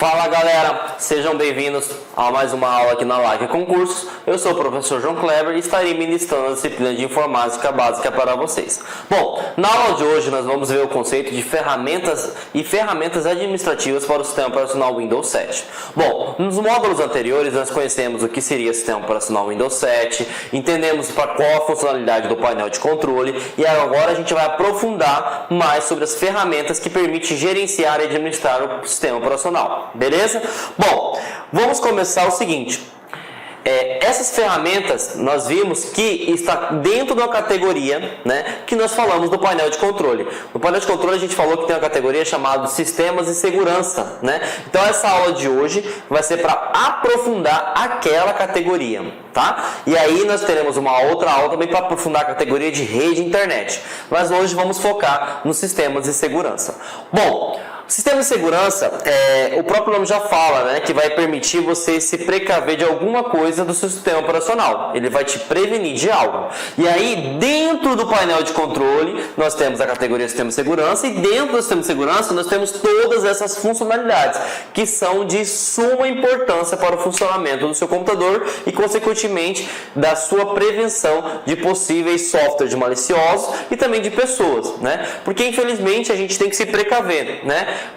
Fala galera, sejam bem-vindos a mais uma aula aqui na Like Concursos. Eu sou o professor João Kleber e estarei ministrando a disciplina de informática básica para vocês. Bom, na aula de hoje nós vamos ver o conceito de ferramentas e ferramentas administrativas para o sistema operacional Windows 7. Bom, nos módulos anteriores nós conhecemos o que seria o sistema operacional Windows 7, entendemos para qual a funcionalidade do painel de controle e agora a gente vai aprofundar mais sobre as ferramentas que permitem gerenciar e administrar o sistema operacional. Beleza? Bom, vamos começar o seguinte. Essas ferramentas nós vimos que está dentro da categoria, que nós falamos do painel de controle. No painel de controle a gente falou que tem uma categoria chamada Sistemas de Segurança, Então essa aula de hoje vai ser para aprofundar aquela categoria, tá? E aí nós teremos uma outra aula também para aprofundar a categoria de rede e internet. Mas hoje vamos focar nos sistemas de segurança. Bom, sistema de segurança, o próprio nome já fala, que vai permitir você se precaver de alguma coisa do seu sistema operacional. Ele vai te prevenir de algo. E aí, dentro do painel de controle, nós temos a categoria Sistema de Segurança e dentro do Sistema de Segurança nós temos todas essas funcionalidades que são de suma importância para o funcionamento do seu computador e, consequentemente, da sua prevenção de possíveis softwares maliciosos e também de pessoas, Porque, infelizmente, a gente tem que se precaver,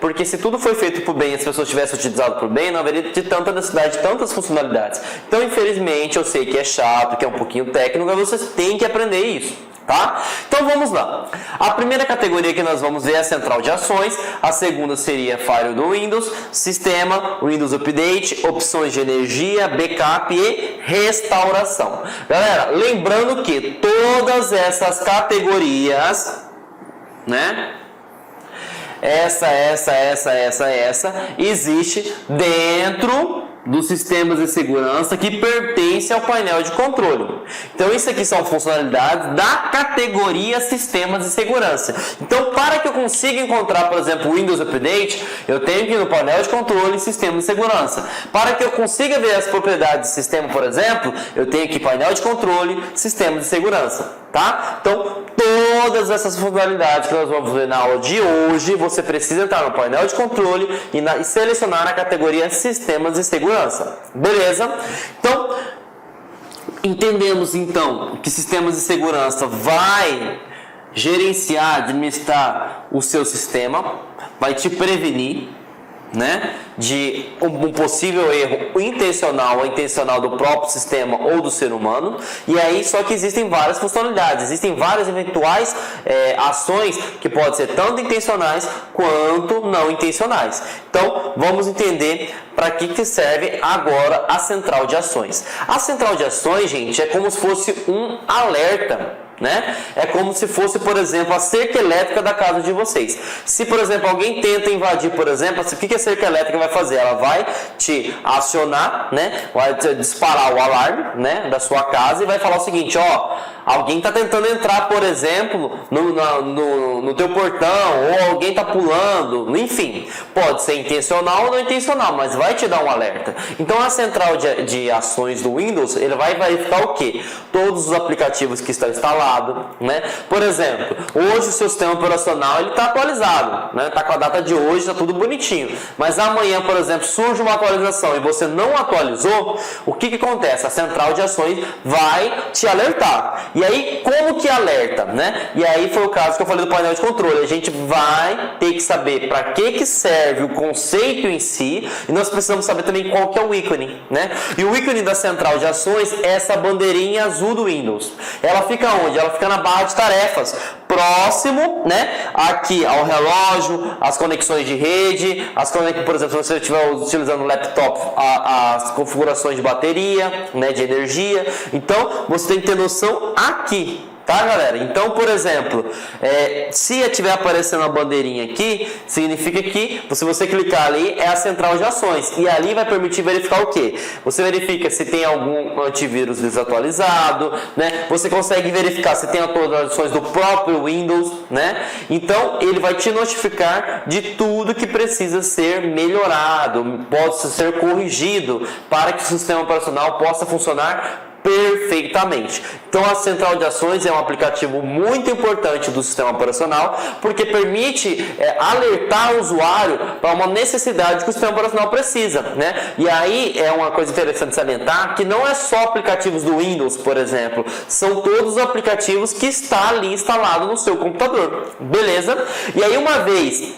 Porque se tudo foi feito por bem e as pessoas tivessem utilizado por bem, não haveria de tanta necessidade de tantas funcionalidades. Então, infelizmente, eu sei que é chato, que é um pouquinho técnico, mas vocês têm que aprender isso, tá? Então, vamos lá. A primeira categoria que nós vamos ver é a central de ações. A segunda seria Firewall do Windows, Sistema, Windows Update, opções de energia, backup e restauração. Galera, lembrando que todas essas categorias, essa, existe dentro dos sistemas de segurança que pertence ao painel de controle. Então, isso aqui são funcionalidades da categoria sistemas de segurança. Então, para que eu consiga encontrar, por exemplo, o Windows Update, eu tenho que ir no painel de controle e sistema de segurança. Para que eu consiga ver as propriedades do sistema, por exemplo, eu tenho que ir painel de controle, sistema de segurança. Tá? Então, todas essas funcionalidades que nós vamos ver na aula de hoje, você precisa entrar no painel de controle e selecionar a categoria Sistemas de Segurança. Beleza? Então, entendemos então que Sistemas de Segurança vai gerenciar, administrar o seu sistema, vai te prevenir, de um possível erro intencional ou intencional do próprio sistema ou do ser humano. E aí, só que existem várias funcionalidades, existem várias eventuais ações que podem ser tanto intencionais quanto não intencionais. Então, vamos entender para que serve agora a central de ações. A central de ações, gente, é como se fosse um alerta. É como se fosse, por exemplo, a cerca elétrica da casa de vocês. Se, por exemplo, alguém tenta invadir, por exemplo, o que a cerca elétrica vai fazer? Ela vai te acionar, vai disparar o alarme, da sua casa e vai falar o seguinte, alguém está tentando entrar, por exemplo, no teu portão, ou alguém está pulando, enfim, pode ser intencional ou não intencional, mas vai te dar um alerta. Então, a central de ações do Windows, ele vai verificar o quê? Todos os aplicativos que estão instalados, Por exemplo, hoje o seu sistema operacional está atualizado, está com a data de hoje, está tudo bonitinho, mas amanhã, por exemplo, surge uma atualização e você não atualizou, o que acontece? A central de ações vai te alertar. E aí, como que alerta, E aí foi o caso que eu falei do painel de controle. A gente vai ter que saber para que serve o conceito em si, e nós precisamos saber também qual que é o ícone, E o ícone da central de ações é essa bandeirinha azul do Windows. Ela fica onde? Ela fica na barra de tarefas, próximo, aqui ao relógio, as conexões de rede, por exemplo, se você estiver utilizando o laptop, as configurações de bateria, de energia. Então, você tem que ter noção aqui. Tá, galera? Então, por exemplo, se estiver aparecendo a bandeirinha aqui, significa que, se você clicar ali, é a central de ações. E ali vai permitir verificar o quê? Você verifica se tem algum antivírus desatualizado, Você consegue verificar se tem atualizações do próprio Windows, Então, ele vai te notificar de tudo que precisa ser melhorado, pode ser corrigido para que o sistema operacional possa funcionar perfeitamente. Então a central de ações é um aplicativo muito importante do sistema operacional, porque permite alertar o usuário para uma necessidade que o sistema operacional precisa, né? E aí é uma coisa interessante salientar que não é só aplicativos do Windows, por exemplo, são todos os aplicativos que está ali instalado no seu computador, beleza? E aí uma vez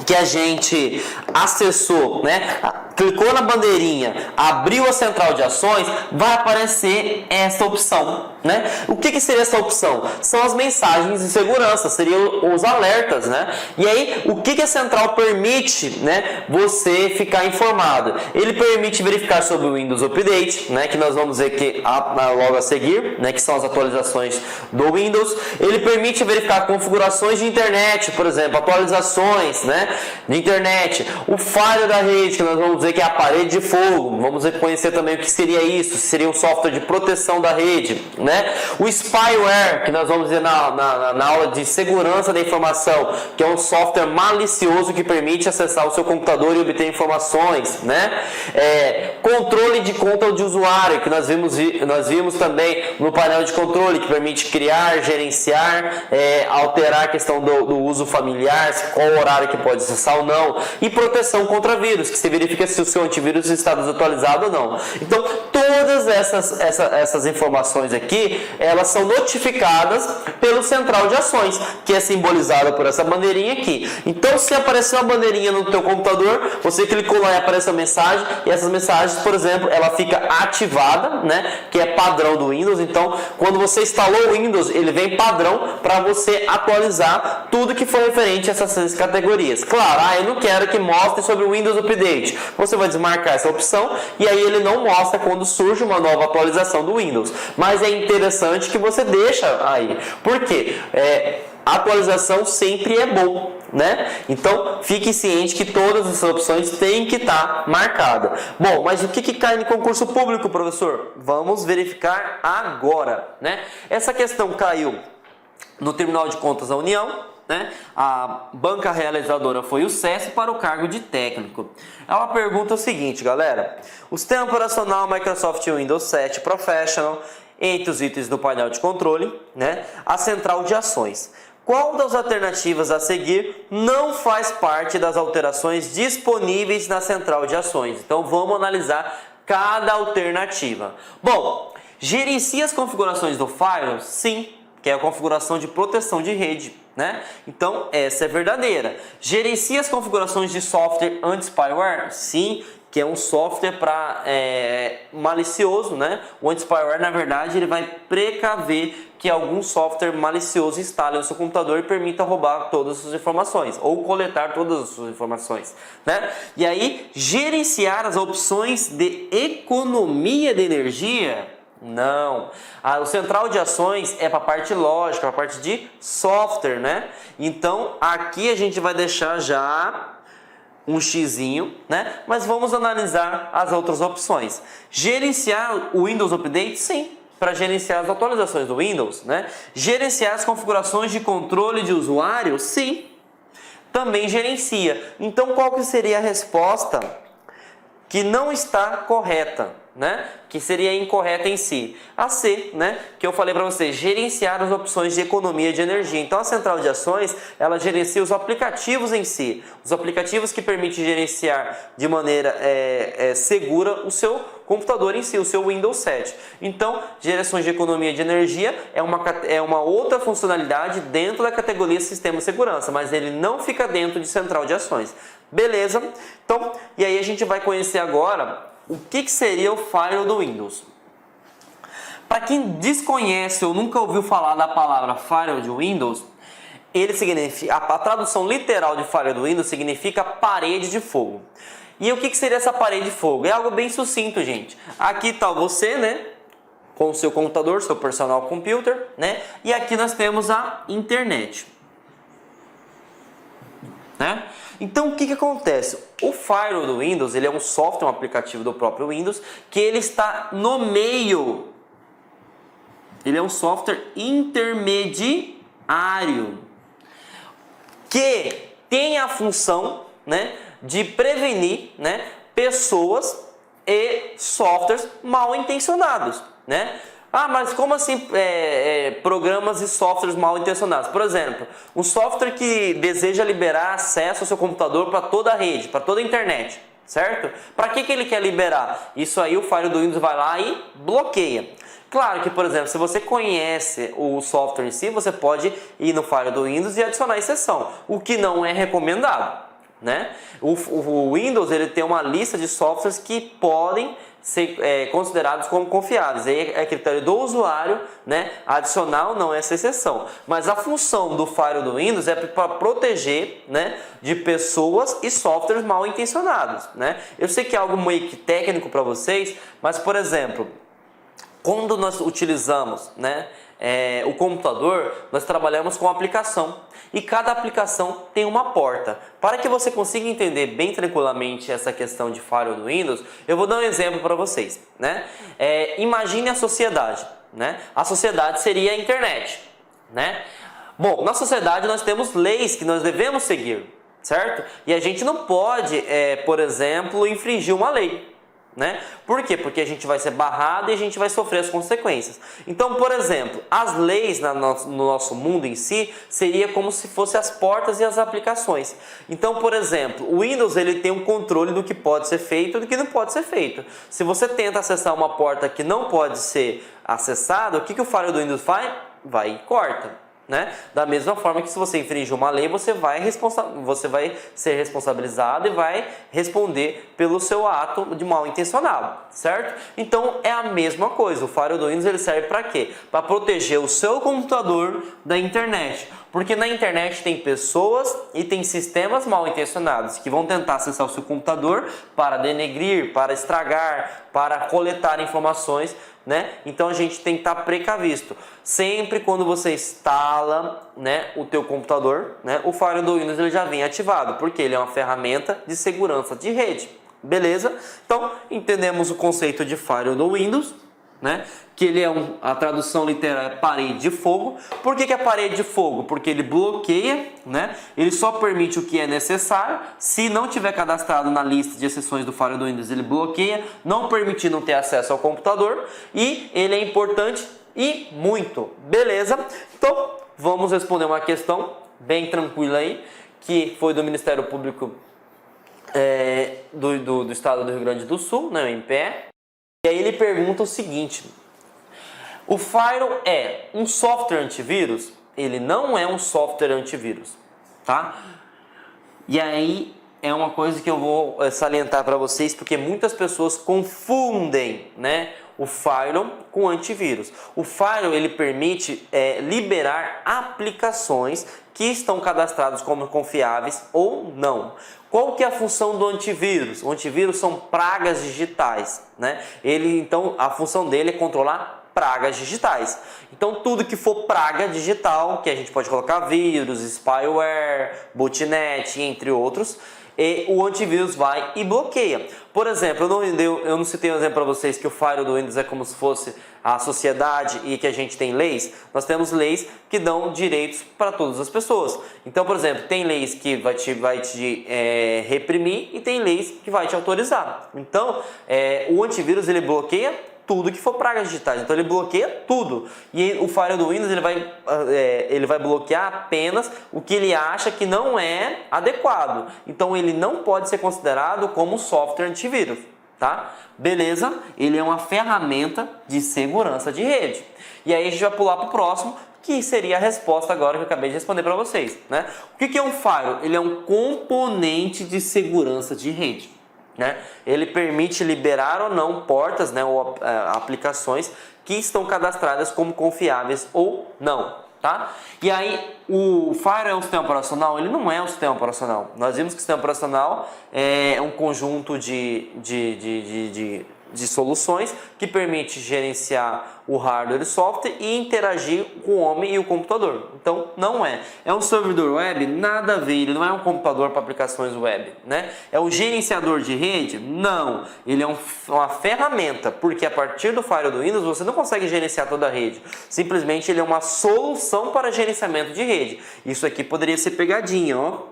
que a gente acessou, né, clicou na bandeirinha, abriu a central de ações, vai aparecer essa opção, né? O que seria essa opção? São as mensagens de segurança, seriam os alertas, né? E aí, o que a central permite, né, você ficar informado? Ele permite verificar sobre o Windows Update, né, que nós vamos ver que logo a seguir, né, que são as atualizações do Windows. Ele permite verificar configurações de internet, por exemplo, atualizações, né, de internet, o firewall da rede, que nós vamos ver que é a parede de fogo. Vamos conhecer também o que seria isso, se seria um software de proteção da rede, né? O spyware, que nós vamos ver na aula de segurança da informação, que é um software malicioso que permite acessar o seu computador e obter informações, né? Controle de conta de usuário, que nós vimos também no painel de controle, que permite criar, gerenciar, alterar a questão do uso familiar, qual horário que pode acessar ou não, e proteção contra vírus, que se verifica se o seu antivírus está desatualizado ou não. Então, todas essas informações aqui, elas são notificadas pelo central de ações, que é simbolizada por essa bandeirinha aqui. Então, se aparecer uma bandeirinha no teu computador, você clicou lá e aparece a mensagem, e essas mensagens, por exemplo, ela fica ativada, né, que é padrão do Windows. Então, quando você instalou o Windows, ele vem padrão para você atualizar tudo que for referente a essas 6 categorias. Claro, eu não quero que mostre sobre o Windows Update. Você vai desmarcar essa opção e aí ele não mostra quando surge uma nova atualização do Windows. Mas é interessante que você deixa aí. Por quê? Atualização sempre é bom, né? Então fique ciente que todas essas opções têm que estar marcadas. Bom, mas o que cai no concurso público, professor? Vamos verificar agora, né? Essa questão caiu no Tribunal de Contas da União, né? A banca realizadora foi o SESC para o cargo de técnico. Ela pergunta o seguinte, galera: o sistema operacional Microsoft Windows 7 Professional, entre os itens do painel de controle, né, a central de ações. Qual das alternativas a seguir não faz parte das alterações disponíveis na central de ações? Então vamos analisar cada alternativa. Bom, gerencia as configurações do firewall? Sim, que é a configuração de proteção de rede, né? Então essa é verdadeira. Gerencia as configurações de software anti-spyware? Sim, que é um software para malicioso, né? O anti-spyware, na verdade, ele vai precaver que algum software malicioso instale no seu computador e permita roubar todas as suas informações ou coletar todas as suas informações, né? E aí, gerenciar as opções de economia de energia? Não. O central de ações é para a parte lógica, para a parte de software, né? Então, aqui a gente vai deixar já um xizinho, né? Mas vamos analisar as outras opções. Gerenciar o Windows Update? Sim, para gerenciar as atualizações do Windows, né? Gerenciar as configurações de controle de usuário? Sim, também gerencia. Então, qual que seria a resposta que não está correta, né? Que seria incorreta em si? A C, né? Que eu falei para você, gerenciar as opções de economia de energia. Então a central de ações, ela gerencia os aplicativos em si, os aplicativos que permitem gerenciar de maneira segura o seu computador em si, o seu Windows 7. Então, gerações de economia de energia é uma outra funcionalidade dentro da categoria Sistema de Segurança, mas ele não fica dentro de central de ações. Beleza? Então, e aí a gente vai conhecer agora o que seria o firewall do Windows. Para quem desconhece ou nunca ouviu falar da palavra firewall de Windows, ele significa, a tradução literal de firewall do Windows significa parede de fogo. E o que seria essa parede de fogo? É algo bem sucinto, gente. Aqui está você, né, com o seu computador, seu personal computer, né? E aqui nós temos a internet, né? Então o que acontece? O firewall do Windows, ele é um software, um aplicativo do próprio Windows, que ele está no meio. Ele é um software intermediário que tem a função, né, de prevenir, né, pessoas e softwares mal intencionados, né? Ah, mas como assim programas e softwares mal intencionados? Por exemplo, um software que deseja liberar acesso ao seu computador para toda a rede, para toda a internet, certo? Para que ele quer liberar? Isso aí o firewall do Windows vai lá e bloqueia. Claro que, por exemplo, se você conhece o software em si, você pode ir no firewall do Windows e adicionar exceção, o que não é recomendado, né? O Windows ele tem uma lista de softwares que podem ser considerados como confiáveis. Aí é critério do usuário, né, adicionar ou não essa exceção. Mas a função do firewall do Windows é para proteger, né, de pessoas e softwares mal intencionados, né? Eu sei que é algo meio que técnico para vocês, mas por exemplo, quando nós utilizamos, né, o computador, nós trabalhamos com aplicação e cada aplicação tem uma porta. Para que você consiga entender bem tranquilamente essa questão de firewall do Windows, eu vou dar um exemplo para vocês, né? Imagine a sociedade, né? A sociedade seria a internet, né? Bom, na sociedade nós temos leis que nós devemos seguir, certo? E a gente não pode, por exemplo, infringir uma lei. Né? Por quê? Porque a gente vai ser barrado e a gente vai sofrer as consequências. Então, por exemplo, as leis no nosso mundo em si seria como se fossem as portas e as aplicações. Então, por exemplo, o Windows ele tem um controle do que pode ser feito e do que não pode ser feito. Se você tenta acessar uma porta que não pode ser acessada, o que o firewall do Windows faz? Vai e corta. Né? Da mesma forma que se você infringir uma lei, você vai ser responsabilizado e vai responder pelo seu ato de mal intencionado, certo? Então é a mesma coisa, o firewall do Windows ele serve para quê? Para proteger o seu computador da internet, porque na internet tem pessoas e tem sistemas mal intencionados que vão tentar acessar o seu computador para denegrir, para estragar, para coletar informações, né? Então a gente tem que estar precavisto. Sempre quando você instala, né, o teu computador, né, o firewall do Windows ele já vem ativado, porque ele é uma ferramenta de segurança de rede. Beleza? Então entendemos o conceito de firewall do Windows, né? Que ele é a tradução literal é parede de fogo. Por que é parede de fogo? Porque ele bloqueia, né? Ele só permite o que é necessário. Se não tiver cadastrado na lista de exceções do firewall do Windows, ele bloqueia, não permitindo ter acesso ao computador. E ele é importante e muito. Beleza? Então vamos responder uma questão bem tranquila aí, que foi do Ministério Público do Estado do Rio Grande do Sul, né, o MPE. E aí ele pergunta o seguinte: o firewall é um software antivírus? Ele não é um software antivírus, tá? E aí é uma coisa que eu vou salientar para vocês, porque muitas pessoas confundem, né, o firewall com antivírus. O firewall ele permite liberar aplicações que estão cadastradas como confiáveis ou não. Qual que é a função do antivírus? O antivírus são pragas digitais, né? Então a função dele é controlar pragas digitais. Então tudo que for praga digital, que a gente pode colocar vírus, spyware, botnet, entre outros, o antivírus vai e bloqueia. Por exemplo, eu não citei um exemplo para vocês que o firewall do Windows é como se fosse a sociedade e que a gente tem leis. Nós temos leis que dão direitos para todas as pessoas. Então, por exemplo, tem leis que vai te reprimir e tem leis que vai te autorizar. Então, o antivírus ele bloqueia tudo que for pragas digitais, então ele bloqueia tudo. E o firewall do Windows ele vai bloquear apenas o que ele acha que não é adequado. Então ele não pode ser considerado como software antivírus, tá? Beleza? Ele é uma ferramenta de segurança de rede. E aí a gente vai pular para o próximo, que seria a resposta agora que eu acabei de responder para vocês, né? O que é um firewall? Ele é um componente de segurança de rede. Né? Ele permite liberar ou não portas, né, ou aplicações que estão cadastradas como confiáveis ou não, tá? E aí o firewall é um sistema operacional? Ele não é um sistema operacional. Nós vimos que o sistema operacional é um conjunto de soluções que permite gerenciar o hardware e software e interagir com o homem e o computador. Então não é. É um servidor web? Nada a ver, ele não é um computador para aplicações web, né? É um gerenciador de rede? Não. Ele é uma ferramenta, porque a partir do firewall do Windows você não consegue gerenciar toda a rede. Simplesmente ele é uma solução para gerenciamento de rede. Isso aqui poderia ser pegadinha, ó.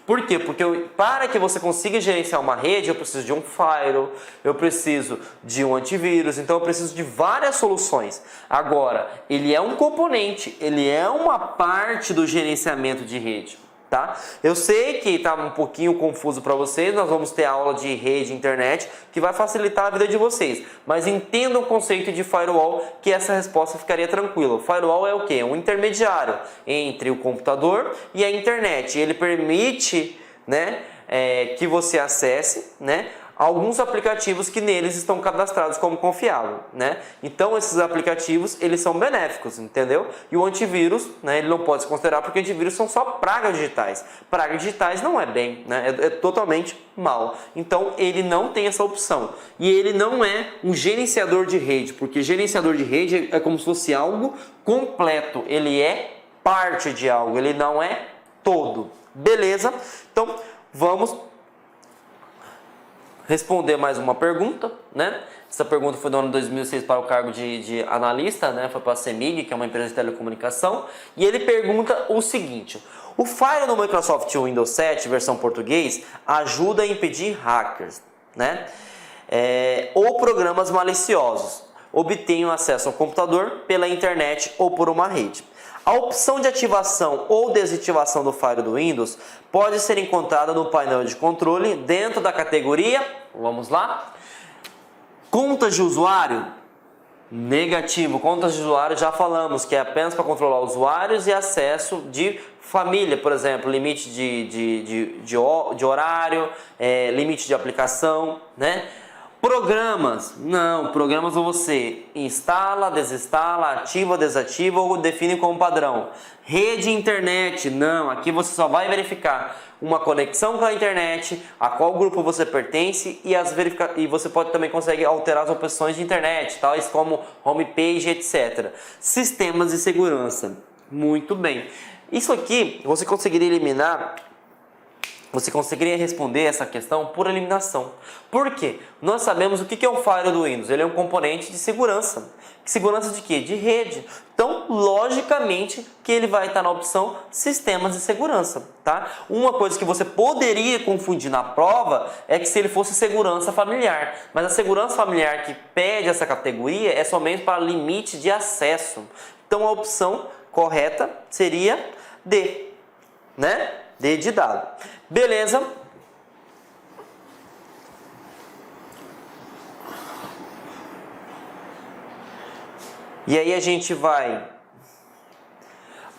Por quê? Porque para que você consiga gerenciar uma rede, eu preciso de um firewall, eu preciso de um antivírus, então eu preciso de várias soluções. Agora, ele é um componente, ele é uma parte do gerenciamento de rede. Tá? Eu sei que está um pouquinho confuso para vocês, nós vamos ter aula de rede e internet que vai facilitar a vida de vocês, mas entenda o conceito de firewall, que essa resposta ficaria tranquila. O firewall é o quê? Um intermediário entre o computador e a internet. Ele permite, né, que você acesse, né, alguns aplicativos que neles estão cadastrados como confiável, né? Então esses aplicativos, eles são benéficos, entendeu? E o antivírus, né, ele não pode se considerar, porque antivírus são só pragas digitais. Pragas digitais não é bem, né? É totalmente mal. Então ele não tem essa opção. E ele não é um gerenciador de rede, porque gerenciador de rede é como se fosse algo completo. Ele é parte de algo, ele não é todo. Beleza? Então vamos responder mais uma pergunta, né? Essa pergunta foi no ano de 2006 para o cargo de analista, né? Foi para a CEMIG, que é uma empresa de telecomunicação. E ele pergunta o seguinte: o Firewall no Microsoft Windows 7, versão português, ajuda a impedir hackers, né? Ou programas maliciosos obtenham acesso ao computador pela internet ou por uma rede. A opção de ativação ou desativação do Firewall do Windows pode ser encontrada no painel de controle dentro da categoria, vamos lá, contas de usuário. Negativo, contas de usuário já falamos que é apenas para controlar usuários e acesso de família, por exemplo, limite de horário, limite de aplicação, né? Programas, não, programas você instala, desinstala, ativa, desativa ou define como padrão. Rede internet, não, aqui você só vai verificar uma conexão com a internet, a qual grupo você pertence e você também consegue alterar as opções de internet, tais como homepage, etc. Sistemas de segurança, muito bem. Isso aqui você conseguiria eliminar. Você conseguiria responder essa questão por eliminação. Por quê? Nós sabemos o que é o firewall do Windows. Ele é um componente de segurança. Segurança de quê? De rede. Então, logicamente, que ele vai estar na opção sistemas de segurança. Tá? Uma coisa que você poderia confundir na prova é que se ele fosse segurança familiar. Mas a segurança familiar que pede essa categoria é somente para limite de acesso. Então, a opção correta seria D, né? D de dado. Beleza? E aí a gente vai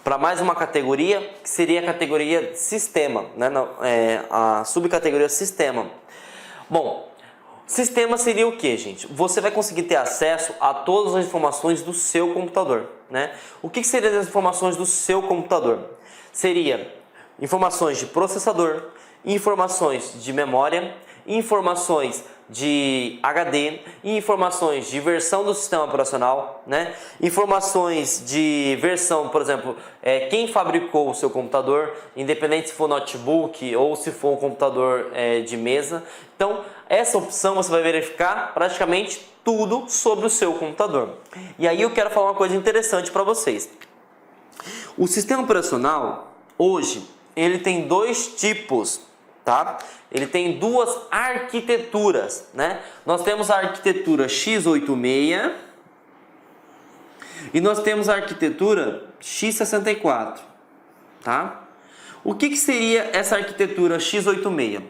para mais uma categoria, que seria a categoria sistema, né? A subcategoria sistema. Bom, sistema seria o que, gente? Você vai conseguir ter acesso a todas as informações do seu computador, né? O que seriam as informações do seu computador? Seria informações de processador, informações de memória, informações de HD, informações de versão do sistema operacional, né? Informações de versão, por exemplo, quem fabricou o seu computador, independente se for notebook ou se for um computador de mesa. Então, essa opção você vai verificar praticamente tudo sobre o seu computador. E aí eu quero falar uma coisa interessante para vocês. O sistema operacional, hoje, ele tem dois tipos, tá? Ele tem duas arquiteturas, né? Nós temos a arquitetura x86 e nós temos a arquitetura x64, tá? O que seria essa arquitetura x86?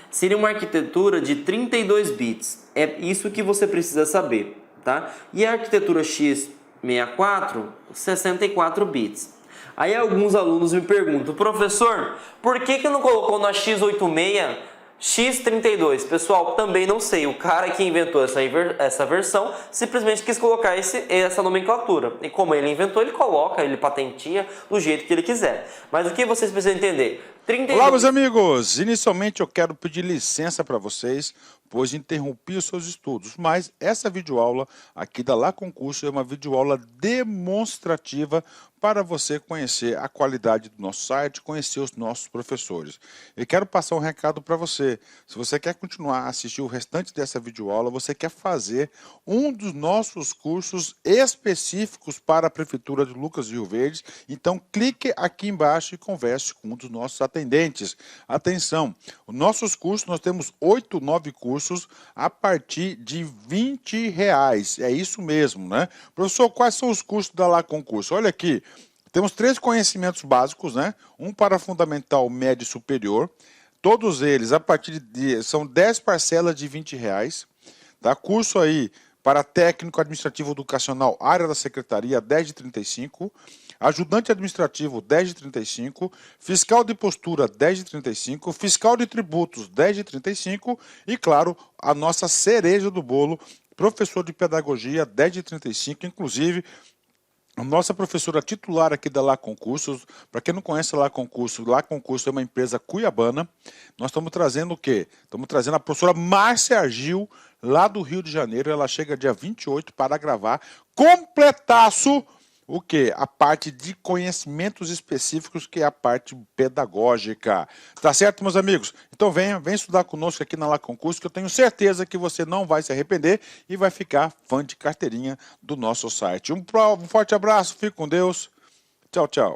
Seria uma arquitetura de 32 bits. É isso que você precisa saber, tá? E a arquitetura x64, 64 bits. Aí alguns alunos me perguntam: professor, por que não colocou na x86 x32? Pessoal, também não sei. O cara que inventou essa versão simplesmente quis colocar essa nomenclatura. E como ele inventou, ele coloca, ele patentia do jeito que ele quiser. Mas o que vocês precisam entender? 32... Olá, meus amigos! Inicialmente eu quero pedir licença para vocês, pois interrompi os seus estudos. Mas essa videoaula aqui da Lá Concurso é uma videoaula demonstrativa para você conhecer a qualidade do nosso site, conhecer os nossos professores. Eu quero passar um recado para você. Se você quer continuar a assistir o restante dessa videoaula, você quer fazer um dos nossos cursos específicos para a Prefeitura de Lucas do Rio Verde, então clique aqui embaixo e converse com um dos nossos atendentes. Atenção, os nossos cursos, nós temos 8, 9 cursos a partir de R$20. É isso mesmo, né? Professor, quais são os cursos da La Concurso? Olha aqui, temos 3 conhecimentos básicos, né? Um para fundamental, médio e superior. Todos eles, a partir de... são 10 parcelas de R$20. Tá? Curso aí para técnico administrativo educacional, área da secretaria, 10 de 35. Ajudante administrativo, 10 de 35. Fiscal de postura, 10 de 35. Fiscal de tributos, 10 de 35. E, claro, a nossa cereja do bolo, professor de pedagogia, 10 de 35. Inclusive, a nossa professora titular aqui da La Concursos, para quem não conhece a La Concursos é uma empresa cuiabana. Nós estamos trazendo o quê? Estamos trazendo a professora Márcia Argil, lá do Rio de Janeiro. Ela chega dia 28 para gravar completaço o quê? A parte de conhecimentos específicos, que é a parte pedagógica. Tá certo, meus amigos? Então vem estudar conosco aqui na La Concurso, que eu tenho certeza que você não vai se arrepender e vai ficar fã de carteirinha do nosso site. Um forte abraço, fique com Deus. Tchau, tchau.